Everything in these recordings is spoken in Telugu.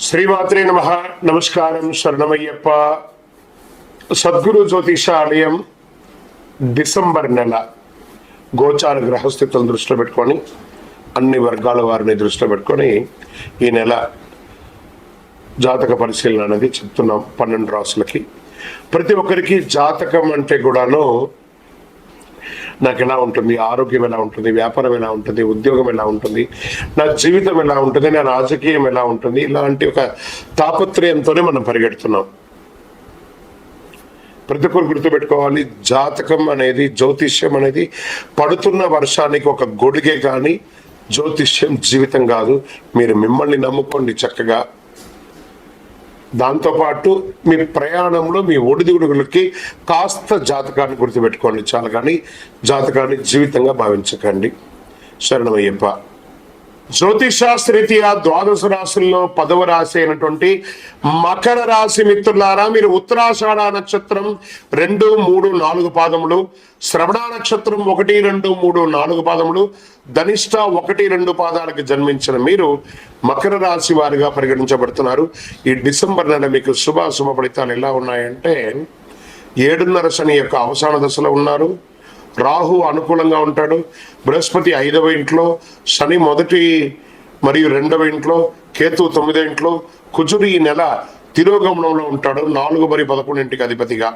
శ్రీమాత్రే నమః. నమస్కారం. శరణమయ్యప్ప. సద్గురు జ్యోతిషాలయం డిసెంబర్ నెల గోచార గ్రహస్థితులను దృష్టిలో పెట్టుకొని అన్ని వర్గాల వారిని దృష్టిలో పెట్టుకొని ఈ నెల జాతక పరిశీలన అనేది చెప్తున్నాం. 12 రాసులకి ప్రతి ఒక్కరికి జాతకం అంటే కూడాను నాకు ఎలా ఉంటుంది, ఆరోగ్యం ఎలా ఉంటుంది, వ్యాపారం ఎలా ఉంటుంది, ఉద్యోగం ఎలా ఉంటుంది, నా జీవితం ఎలా ఉంటుంది, నా రాజకీయం ఎలా ఉంటుంది, ఇలాంటి ఒక తాపత్రయంతోనే మనం పరిగెడుతున్నాం. ప్రతి ఒక్కరు గుర్తుపెట్టుకోవాలి, జాతకం అనేది, జ్యోతిష్యం అనేది పడుతున్న వర్షానికి ఒక గొడుగే కానీ జ్యోతిష్యం జీవితం కాదు. మీరు మిమ్మల్ని నమ్ముకోండి చక్కగా. దాంతోపాటు మీ ప్రయాణంలో మీ ఒడిదుడుగులకి కాస్త జాతకాన్ని గుర్తుపెట్టుకోండి చాలు, కానీ జాతకాన్ని జీవితంగా భావించకండి. శరణమయ్యప్ప. జ్యోతిషాస్త్రరీత్యా 12 రాశుల్లో 10వ రాశి అయినటువంటి మకర రాశి మిత్రులారా, మీరు ఉత్తరాషాఢ నక్షత్రం 2, 3, 4 పాదములు, శ్రవణ నక్షత్రం 1, 2, 3, 4 పాదములు, ధనిష్ట 1, 2 పాదాలకు జన్మించిన మీరు మకర రాశి వారిగా పరిగణించబడుతున్నారు. ఈ డిసెంబర్ నెల మీకు శుభ ఫలితాలు ఎలా ఉన్నాయంటే, 7.5 శని యొక్క అవసాన దశలో ఉన్నారు. రాహు అనుకూలంగా ఉంటాడు. బృహస్పతి 5వ ఇంట్లో, శని 1 మరియు 2వ ఇంట్లో, కేతు 9వ ఇంట్లో, కుజుడు ఈ నెల తిరోగమనంలో ఉంటాడు 4 మరియు 11 ఇంటికి అధిపతిగా.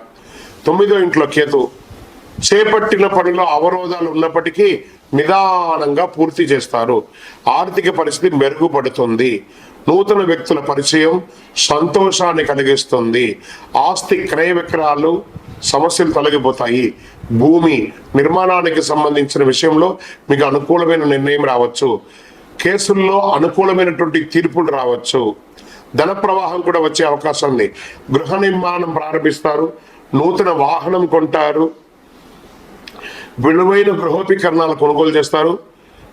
9వ ఇంట్లో కేతు. చేపట్టిన పనిలో అవరోధాలు ఉన్నప్పటికీ నిదానంగా పూర్తి చేస్తారు. ఆర్థిక పరిస్థితి మెరుగుపడుతుంది. నూతన వ్యక్తుల పరిచయం సంతోషాన్ని కలిగిస్తుంది. ఆస్తి క్రయ విక్రయాలు సమస్యలు తొలగిపోతాయి. భూమి నిర్మాణానికి సంబంధించిన విషయంలో మీకు అనుకూలమైన నిర్ణయం రావచ్చు. కేసుల్లో అనుకూలమైనటువంటి తీర్పులు రావచ్చు. ధన ప్రవాహం కూడా వచ్చే అవకాశం ఉంది. గృహ నిర్మాణం ప్రారంభిస్తారు. నూతన వాహనం కొంటారు. విలువైన గృహోపకరణాలు కొనుగోలు చేస్తారు.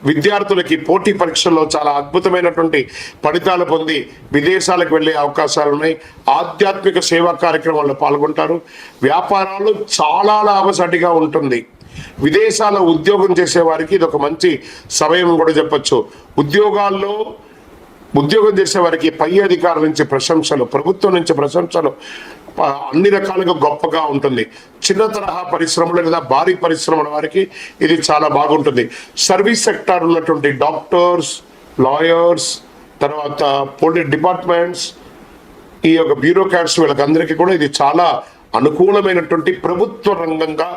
విద్యార్థులకి పోటీ పరీక్షల్లో చాలా అద్భుతమైనటువంటి ఫలితాలు పొంది విదేశాలకు వెళ్ళే అవకాశాలు ఉన్నాయి. ఆధ్యాత్మిక సేవా కార్యక్రమాల్లో పాల్గొంటారు. వ్యాపారాలు చాలా లాభసాటిగా ఉంటుంది. విదేశాల ఉద్యోగం చేసే వారికి ఇది ఒక మంచి సమయం కూడా చెప్పచ్చు. ఉద్యోగం చేసే వారికి పై అధికారుల నుంచి ప్రశంసలు, ప్రభుత్వం నుంచి ప్రశంసలు అన్ని రకాలుగా గొప్పగా ఉంటుంది. చిన్న తరహా పరిశ్రమలు లేదా భారీ పరిశ్రమల వారికి ఇది చాలా బాగుంటుంది. సర్వీస్ సెక్టార్ ఉన్నటువంటి డాక్టర్స్, లాయర్స్, తర్వాత పోలీస్ డిపార్ట్మెంట్స్, ఈ యొక్క బ్యూరోక్రాట్స్, వీళ్ళకందరికీ కూడా ఇది చాలా అనుకూలమైనటువంటి ప్రభుత్వ రంగంగా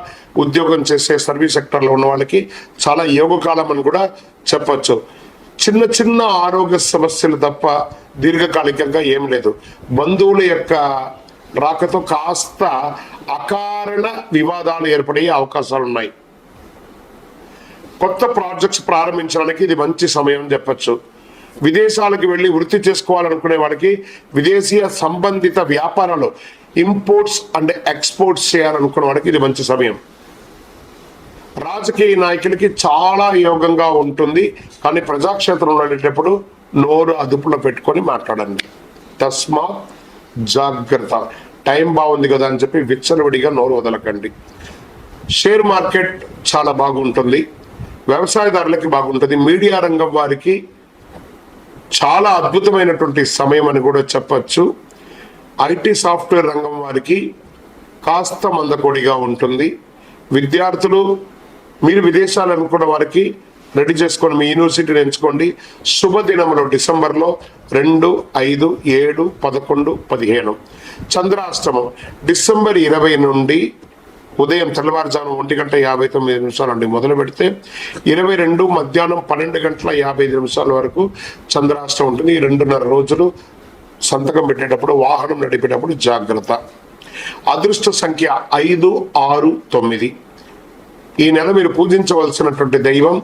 ఉద్యోగం చేసే సర్వీస్ సెక్టార్లో ఉన్న వాళ్ళకి చాలా యోగకాలం అని కూడా చెప్పచ్చు. చిన్న చిన్న ఆరోగ్య సమస్యలు తప్ప దీర్ఘకాలికంగా ఏం లేదు. బంధువుల యొక్క రాకతో కాస్త అకారణ వివాదాలు ఏర్పడే అవకాశాలు ఉన్నాయి. కొత్త ప్రాజెక్ట్స్ ప్రారంభించడానికి ఇది మంచి సమయం చెప్పచ్చు. విదేశాలకు వెళ్ళి వృత్తి చేసుకోవాలనుకునే వాళ్ళకి విదేశీయ సంబంధిత వ్యాపారాలు, ఇంపోర్ట్స్ అండ్ ఎక్స్పోర్ట్స్ చేయాలనుకునే వాళ్ళకి ఇది మంచి సమయం. రాజకీయ నాయకులకి చాలా యోగంగా ఉంటుంది, కానీ ప్రజాక్షేత్రంలో వెళ్ళేటప్పుడు నోరు అదుపులో పెట్టుకొని మాట్లాడండి. తస్మా జాగ్రత్త. టైం బాగుంది కదా అని చెప్పి విచ్చలవిడిగా నోరు వదలకండి. షేర్ మార్కెట్ చాలా బాగుంటుంది. వ్యవసాయదారులకి బాగుంటుంది. మీడియా రంగం వారికి చాలా అద్భుతమైనటువంటి సమయం అని కూడా చెప్పచ్చు. ఐటీ సాఫ్ట్వేర్ రంగం వారికి కాస్త మందకొడిగా ఉంటుంది. విద్యార్థులు, మీరు విదేశాలు అనుకున్న వారికి రెడీ చేసుకోండి. మీ యూనివర్సిటీని ఎంచుకోండి. శుభదినములు డిసెంబర్లో 2, 5, 7, 11, 15. చంద్రాష్టమం డిసెంబర్ 20 నుండి ఉదయం తెల్లవారుజాము 1:59 నుండి మొదలు పెడితే 22 మధ్యాహ్నం 12:55 వరకు చంద్రాష్టమం ఉంటుంది. 2.5 రోజులు సంతకం పెట్టేటప్పుడు, వాహనం నడిపేటప్పుడు జాగ్రత్త. అదృష్ట సంఖ్య 5, 6, 9. ఈ నెల మీరు పూజించవలసినటువంటి దైవం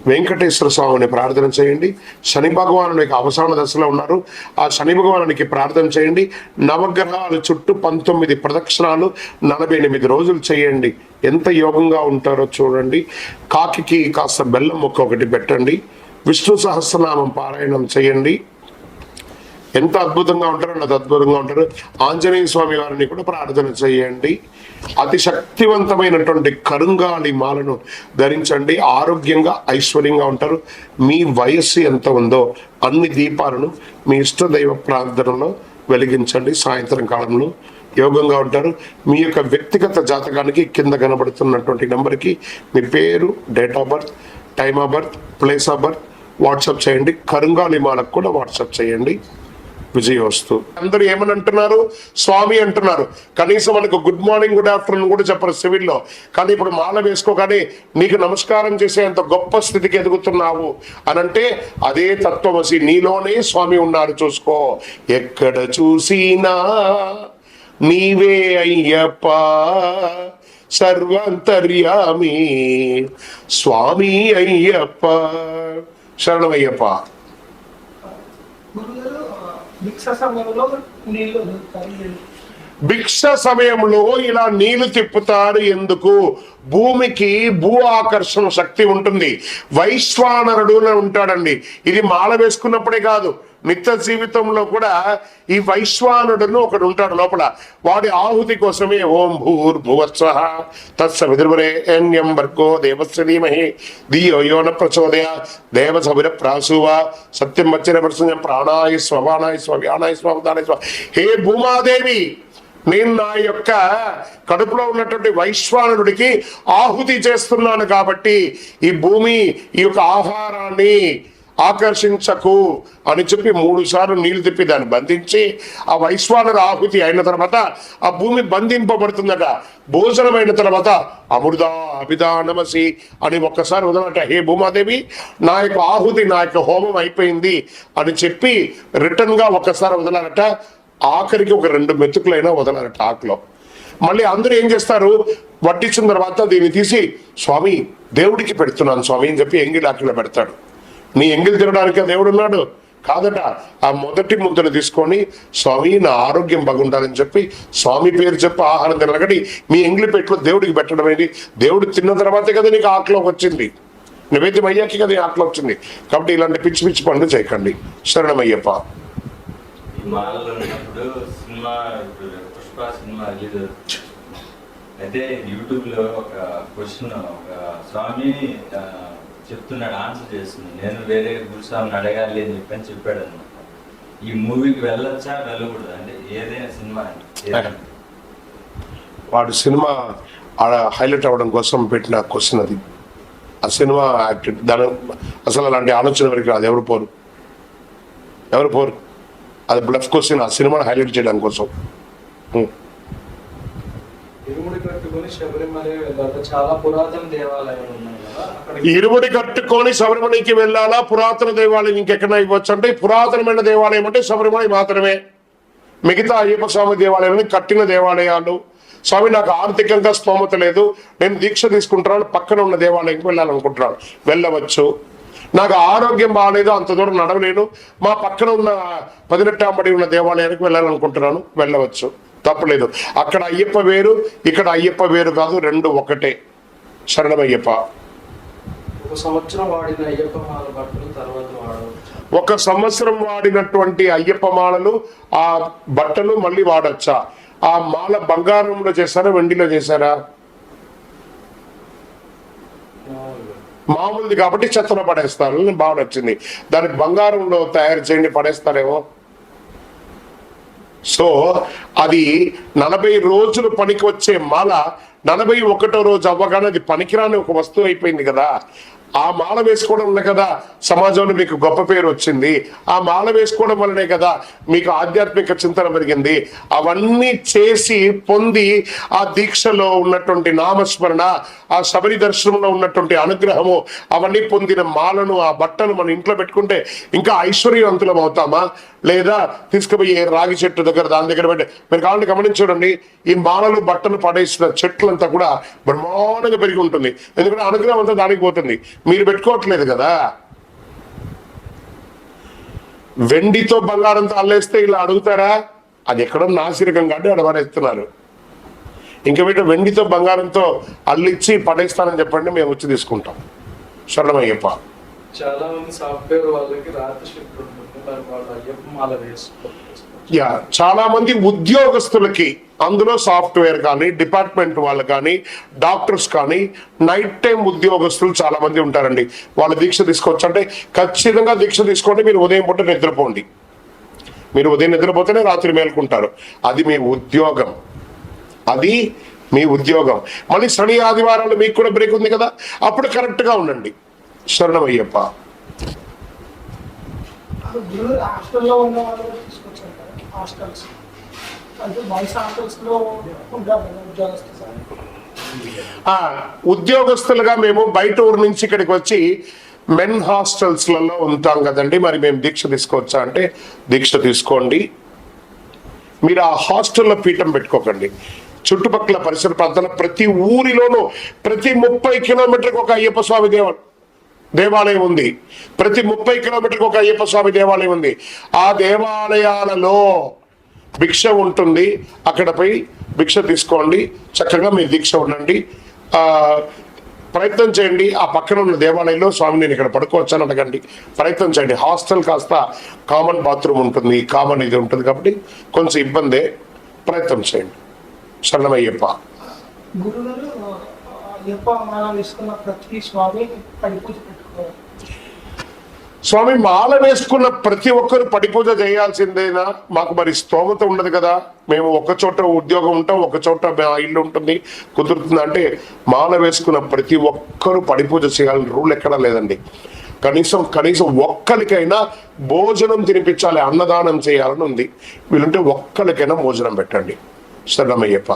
వెంకటేశ్వర స్వామిని ప్రార్థన చేయండి. శని భగవానునికి అవసాన దశలో ఉన్నారు. ఆ శని భగవానునికి ప్రార్థన చేయండి. నవగ్రహాల చుట్టూ 19 ప్రదక్షిణాలు 48 రోజులు చేయండి. ఎంత యోగంగా ఉంటారో చూడండి. కాకికి కాస్త బెల్లం ముక్క ఒకటి పెట్టండి. విష్ణు సహస్రనామం పారాయణం చేయండి. ఎంత అద్భుతంగా ఉంటారో అంత అద్భుతంగా ఉంటారు. ఆంజనేయ స్వామి వారిని కూడా ప్రార్థన చేయండి. అతి శక్తివంతమైనటువంటి కరుంగాళి మాలను ధరించండి. ఆరోగ్యంగా ఐశ్వర్యంగా ఉంటారు. మీ వయస్సు ఎంత ఉందో అన్ని దీపాలను మీ ఇష్టదైవ ప్రార్థనలో వెలిగించండి. సాయంత్రం కాలంలో యోగంగా ఉంటారు. మీ యొక్క వ్యక్తిగత జాతకానికి కింద కనబడుతున్నటువంటి నెంబర్కి మీ పేరు, date of birth, time of birth, place of birth WhatsApp చేయండి. కరుంగాళి మాలకు కూడా వాట్సాప్ చేయండి. విజయవస్తు. అందరూ ఏమని అంటున్నారు? స్వామి అంటున్నారు. కనీసం మనకు గుడ్ మార్నింగ్, గుడ్ ఆఫ్టర్నూన్ కూడా చెప్పరు సివిల్లో. కానీ ఇప్పుడు మాల వేసుకోగానే నీకు నమస్కారం చేసేంత గొప్ప స్థితికి ఎదుగుతున్నావు అనంటే అదే తత్వమసి, నీలోనే స్వామి ఉన్నారు. చూసుకో, ఎక్కడ చూసినా నీవే అయ్యప్ప సర్వాంతర్యామి స్వామి అయ్యప్ప. శరణమయ్యప్ప. భిక్ష సమయంలో ఇలా నీళ్లు తిప్పుతారు ఎందుకు? భూమికి భూ ఆకర్షణ శక్తి ఉంటుంది. వైశ్వానరుడు ఉంటాడండి. ఇది మాల వేసుకున్నప్పుడే కాదు, నిత్య జీవితంలో కూడా ఈ వైశ్వానుడును ఒకడు ఉంటాడు లోపల. వాడి ఆహుతి కోసమే ఓం భూర్భువస్వః తత్సవితుర్వరేణ్యం భర్గో దేవస్య ధీమహి ధియో యో న ప్రచోదయాత్ దేవసవిర ప్రాసువ సత్యం వచన ప్రసన్నం ప్రాణాయ స్వమానాయ స్వ్యానాయ స్వదానాయ స్వ. హే భూమాదేవి, నేను నా యొక్క కడుపులో ఉన్నటువంటి వైశ్వానుడికి ఆహుతి చేస్తున్నాను కాబట్టి ఈ భూమి ఈ యొక్క ఆహారాన్ని ఆకర్షించకు అని చెప్పి 3 సార్లు నీళ్లు తిప్పి దాన్ని బంధించి ఆ వైశ్వానర ఆహుతి అయిన తర్వాత ఆ భూమి బంధింపబడుతుందట. భోజనమైన తర్వాత అమృదా అభిదానమసి అని ఒక్కసారి వదలట. హే భూమాదేవి, నా యొక్క ఆహుతి, నా యొక్క హోమం అయిపోయింది అని చెప్పి రిటర్న్ గా ఒక్కసారి వదలాలట. ఆఖరికి ఒక 2 మెతుకులైనా వదలాలట ఆకులో. మళ్ళీ అందరూ ఏం చేస్తారు? వడ్డించిన తర్వాత దీన్ని తీసి స్వామి దేవుడికి పెడుతున్నాను స్వామి అని చెప్పి ఎంగిలి ఆకులో పెడతాడు. నీ ఎంగిలి తినడానికి దేవుడు ఉన్నాడు కాదట. ఆ మొదటి ముద్దను తీసుకొని స్వామి నా ఆరోగ్యం బాగుండాలని చెప్పి స్వామి పేరు చెప్పి ఆహారం తినగటి మీ ఎంగిలి పెట్టులో దేవుడికి పెట్టడం అనేది. దేవుడు తిన్న తర్వాతే కదా నీకు ఆకులోకి వచ్చింది, నైవేద్యం అయ్యాకే కదా ఆకులో వచ్చింది. కాబట్టి ఇలాంటి పిచ్చి పిచ్చి పనులు చేయకండి. శరణమయ్యప్ప. అయితే యూట్యూబ్ లో ఒక క్వశ్చన్ ఒక స్వామి చెప్తున్నాడు, ఆన్సర్ చేస్తుంది. నేను వేరే గురుస్వామిని అడగాలి అని చెప్పాడు అనమాట. ఈ మూవీకి వెళ్ళొచ్చా వెళ్ళకూడదు అంటే ఏదైనా సినిమా వాడు సినిమా హైలైట్ అవ్వడం కోసం పెట్టిన క్వశ్చన్ అది. ఆ సినిమా యాక్టెడ్ దాని అసలు అలాంటి ఆలోచన వరకు రాదు. ఎవరు పోరు. అది బ్లఫ్ క్వశ్చన్. ఆ సినిమాను హైలైట్ చేయడం కోసం. ఇరుముడి కట్టుకొని శబరిమలకి వెళ్ళాలా? పురాతన దేవాలయం ఇంకెక్కడ ఇవ్వచ్చు అంటే పురాతనమైన దేవాలయం అంటే శబరిమల మాత్రమే. మిగతా అయ్యప్ప స్వామి దేవాలయాన్ని కట్టిన దేవాలయాలు. స్వామి నాకు ఆర్థికంగా స్తోమత లేదు, నేను దీక్ష తీసుకుంటున్నాను, పక్కన ఉన్న దేవాలయంకి వెళ్ళాలనుకుంటున్నాను, వెళ్ళవచ్చు. నాకు ఆరోగ్యం బాగాలేదు, అంత దూరం నడవలేను, మా పక్కన ఉన్న 18 ఉన్న దేవాలయానికి వెళ్ళాలనుకుంటున్నాను, వెళ్ళవచ్చు, తప్పలేదు. అక్కడ అయ్యప్ప వేరు, ఇక్కడ అయ్యప్ప వేరు కాదు, 2 ఒకటే. శరణమయ్యప్ప. ఒక సంవత్సరం వాడినటువంటి అయ్యప్ప మాలలు ఆ బట్టలు మళ్ళీ వాడచ్చా? ఆ మాల బంగారంలో చేశారా, వెండిలో చేశారా? మామూలుది కాబట్టి చెత్తలో పడేస్తారు. బాగా నచ్చింది, దానికి బంగారంలో తయారు చేయండి, పడేస్తారేమో. సో అది 40 రోజులు పనికి వచ్చే మాల 41వ రోజు అవ్వగానే అది పనికిరాని ఒక వస్తువు అయిపోయింది కదా. ఆ మాల వేసుకోవడం వల్ల కదా సమాజంలో మీకు గొప్ప పేరు వచ్చింది. ఆ మాల వేసుకోవడం వల్లనే కదా మీకు ఆధ్యాత్మిక చింతన పెరిగింది. అవన్నీ చేసి పొంది ఆ దీక్షలో ఉన్నటువంటి నామస్మరణ, ఆ శబరి దర్శనంలో ఉన్నటువంటి అనుగ్రహము, అవన్నీ పొందిన మాలను, ఆ బట్టను మన ఇంట్లో పెట్టుకుంటే ఇంకా ఐశ్వర్యవంతులం అవుతామా? లేదా తీసుకుపోయి రాగి చెట్టు దగ్గర దాని దగ్గర పెట్టి మీరు కావాలంటే గమనించండి, ఈ మాలలు బట్టలు పడేసిన చెట్లంతా కూడా బ్రహ్మాండంగా పెరిగి ఉంటుంది. ఎందుకంటే అనుగ్రహం అంతా దానికి పోతుంది, మీరు పెట్టుకోవట్లేదు కదా. వెండితో బంగారంతో అల్లేస్తే ఇలా అడుగుతారా? అది ఎక్కడో నాసిరకం కాబట్టి అడవరేస్తున్నారు. ఇంకా వీటి వెండితో బంగారంతో అల్లిచ్చి పడేస్తానని చెప్పండి, మేము వచ్చి తీసుకుంటాం. శరణమయ్యప్ప. చాలా మంది సాఫ్ట్వేర్ వాళ్ళకి రాత్రి షిఫ్ట్ ఉంటుంది, చెప్పారు వాళ్ళు అయ్యప్ప మాల వేసుకోవచ్చు. యా, చాలా మంది ఉద్యోగస్తులకి, అందులో సాఫ్ట్వేర్ కానీ, డిపార్ట్మెంట్ వాళ్ళు కానీ, డాక్టర్స్ కానీ, నైట్ టైం ఉద్యోగస్తులు చాలా మంది ఉంటారండి. వాళ్ళ దీక్ష తీసుకోవచ్చు అంటే ఖచ్చితంగా దీక్ష తీసుకోండి. మీరు ఉదయం పూట నిద్రపోండి. మీరు ఉదయం నిద్రపోతేనే రాత్రి మేల్కుంటారు. అది మీ ఉద్యోగం, అది మీ ఉద్యోగం. మళ్ళీ శని ఆదివారాలు మీకు కూడా బ్రేక్ ఉంది కదా, అప్పుడు కరెక్ట్గా ఉండండి. శరణమయ్యప్ప. హాస్టల్లో ఉన్న వాళ్ళు కూడా తీసుకొచ్చారు కదా, హాస్టల్స్ అంటే బాయ్స్ హాస్టల్స్లో ఉంటారు కదా ఉద్యోగస్తులు. ఉద్యోగస్తులుగా మేము బయట ఊరు నుంచి ఇక్కడికి వచ్చి మెన్ హాస్టల్స్లలో ఉంటాం కదండి. మరి మేము దీక్ష తీసుకోవచ్చా అంటే దీక్ష తీసుకోండి. మీరు ఆ హాస్టల్లో పీఠం పెట్టుకోకండి. చుట్టుపక్కల పరిసర ప్రాంతాల ప్రతి ఊరిలోనూ ప్రతి 30 కిలోమీటర్కి ఒక అయ్యప్ప స్వామి దేవాలయం ఉంది. ప్రతి 30 కిలోమీటర్కి ఒక అయ్యప్ప స్వామి దేవాలయం ఉంది. ఆ దేవాలయాలలో భిక్ష ఉంటుంది. అక్కడ పోయి భిక్ష తీసుకోండి. చక్కగా మీ దీక్ష ఉండండి. ప్రయత్నం చేయండి. ఆ పక్కన ఉన్న దేవాలయంలో స్వామి నేను ఇక్కడ పడుకోవచ్చని అడగండి. ప్రయత్నం చేయండి. హాస్టల్ కాస్త కామన్ బాత్రూమ్ ఉంటుంది, కామన్ ఇది ఉంటుంది కాబట్టి కొంచెం ఇబ్బందే. ప్రయత్నం చేయండి. శరణమయ్యప్ప. గురువులు అయ్యప్ప మాల వేసుకున్న ప్రతి స్వామి పడిపూజ పెట్టుకోవాలి. స్వామి మాల వేసుకున్న ప్రతి ఒక్కరు పడిపూజ చేయాల్సిందేనా? మాకు మరి స్తోమత ఉండదు కదా. మేము ఒక చోట ఉద్యోగం ఉంటాం, ఒక చోట ఇల్లు ఉంటుంది, కుదురుతుంది అంటే మాల వేసుకున్న ప్రతి ఒక్కరు పడిపూజ చేయాలని రూల్ ఎక్కడా లేదండి. కనీసం ఒక్కరికైనా భోజనం తినిపించాలి, అన్నదానం చేయాలని ఉంది. వీళ్ళంటే ఒక్కరికైనా భోజనం పెట్టండి. శరణమయ్యప్ప.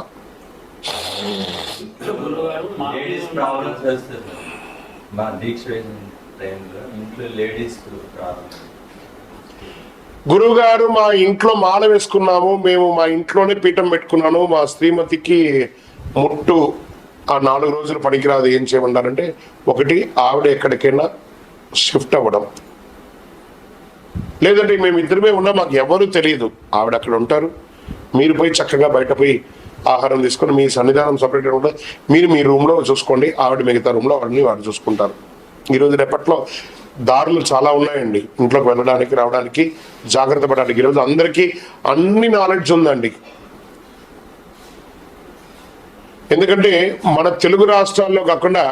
లేడీస్ ప్రాబ్లమ్స్ వస్తుంది మా దీక్ష టైంలో, ఇంట్లో లేడీస్ ప్రాబ్లమ్. గురువు గారు, మా ఇంట్లో మాల వేసుకున్నాము, మేము మా ఇంట్లోనే పీఠం పెట్టుకున్నాను, మా శ్రీమతికి ముట్టు ఆ 4 రోజులు పనికిరాదు. ఏం చేయమన్నారంటే, ఒకటి ఆవిడ ఎక్కడికైనా షిఫ్ట్ అవ్వడం, లేదంటే మేము ఇద్దరమే ఉన్నాం, మాకు ఎవరు తెలియదు, ఆవిడ అక్కడ ఉంటారు. మీరు పోయి చక్కగా బయట పోయి ఆహారం తీసుకొని మీ సన్నిధానం సపరేట్గా ఉంటుంది. మీరు మీ రూమ్లో చూసుకోండి, ఆవిడ మిగతా రూమ్లో వాడిని వాడు చూసుకుంటారు. ఈరోజు రేపట్లో దారులు చాలా ఉన్నాయండి ఇంట్లోకి వెళ్ళడానికి, రావడానికి, జాగ్రత్త పడడానికి. ఈరోజు అందరికీ అన్ని నాలెడ్జ్ ఉందండి. ఎందుకంటే మన తెలుగు రాష్ట్రాల్లో కాకుండా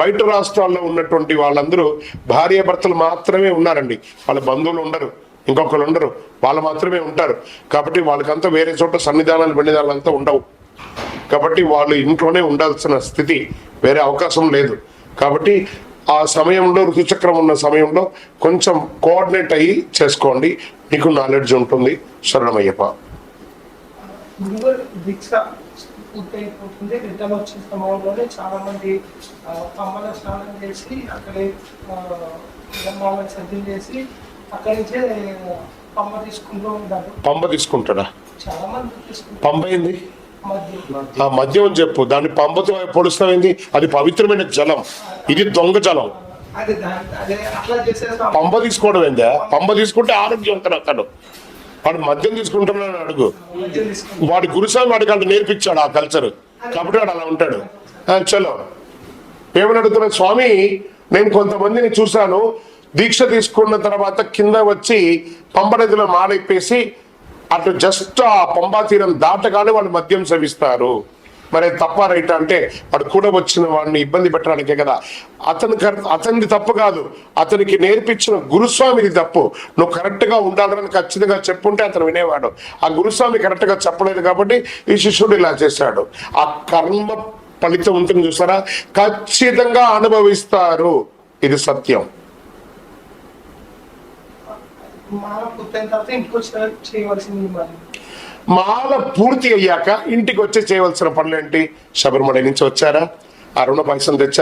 బయట రాష్ట్రాల్లో ఉన్నటువంటి వాళ్ళందరూ భార్యాభర్తలు మాత్రమే ఉన్నారండి. వాళ్ళ బంధువులు ఉండరు, ఇంకొకరు ఉండరు, వాళ్ళు మాత్రమే ఉంటారు. కాబట్టి వాళ్ళకంతా వేరే చోట సన్నిధానాలు అంతా ఉండవు. కాబట్టి వాళ్ళు ఇంట్లోనే ఉండాల్సిన స్థితి, వేరే అవకాశం లేదు. కాబట్టి ఆ సమయంలో, ఋతుచక్రం ఉన్న సమయంలో కొంచెం కోఆర్డినేట్ అయ్యి చేసుకోండి, మీకు నాలెడ్జ్ ఉంటుంది. శరణమయ్యప్ప. గురువు దీక్ష పూర్తయిపోతుంది. రిటర్న్ వచ్చిన సమయంలోనే చాలా మంది పంబల స్నానం చేసి అక్కడే మాలను సజ్జలు చేసి అక్కడి నుంచే పంబ తీసుకుంటూ ఉంటారు. పంబ తీసుకుంటాడా? చాలా మంది తీసుకుంటారు. పంబ ఏంది? మధ్య ఆ మద్యం అని చెప్పు. దాన్ని పంబతో పొడుస్తామైంది. అది పవిత్రమైన జలం, ఇది దొంగ జలం. అదే అట్లా చేసేస్తాం. పంబ తీసుకోవడం ఏందా? పంబ తీసుకుంటే ఆరోగ్యవంతుడు అతడు. వాడు మద్యం తీసుకుంటున్నాడు అడుగు. మధ్య తీసుకుంటాం. వాడి గురుస్వామి వాడికి అంటే నేర్పించాడు ఆ కల్చర్, కాబట్టి వాడు అలా ఉంటాడు. చలో, ఏమని అడుగుతున్నా స్వామి, నేను కొంతమందిని చూశాను, దీక్ష తీసుకున్న తర్వాత కింద వచ్చి పంబ నదిలో మాలెప్పేసి అటు జస్ట్ ఆ పంబా తీరం దాటగానే వాళ్ళు మద్యం సేవిస్తారు. మరి తప్ప రైట్ అంటే వాడు కూడా వచ్చిన వాడిని ఇబ్బంది పెట్టడానికే కదా. అతనిది తప్పు కాదు, అతనికి నేర్పించిన గురుస్వామిది తప్పు. నువ్వు కరెక్ట్ గా ఉండాలని ఖచ్చితంగా చెప్పుంటే అతను వినేవాడు. ఆ గురుస్వామి కరెక్ట్ గా చెప్పలేదు కాబట్టి ఈ శిష్యుడు ఇలా చేశాడు. ఆ కర్మ ఫలితం ఉంటుంది చూసారా, ఖచ్చితంగా అనుభవిస్తారు. ఇది సత్యం. మాల పూర్తయిన తర్వాత ఇంటికి వచ్చిన చేయవలసింది మరి మాల పూర్తి అయ్యాక ఇంటికి వచ్చి చేయవలసిన పనులు ఏంటి? శబరిమల నుంచి వచ్చారా, అరుణ పాయసం తెచ్చారా,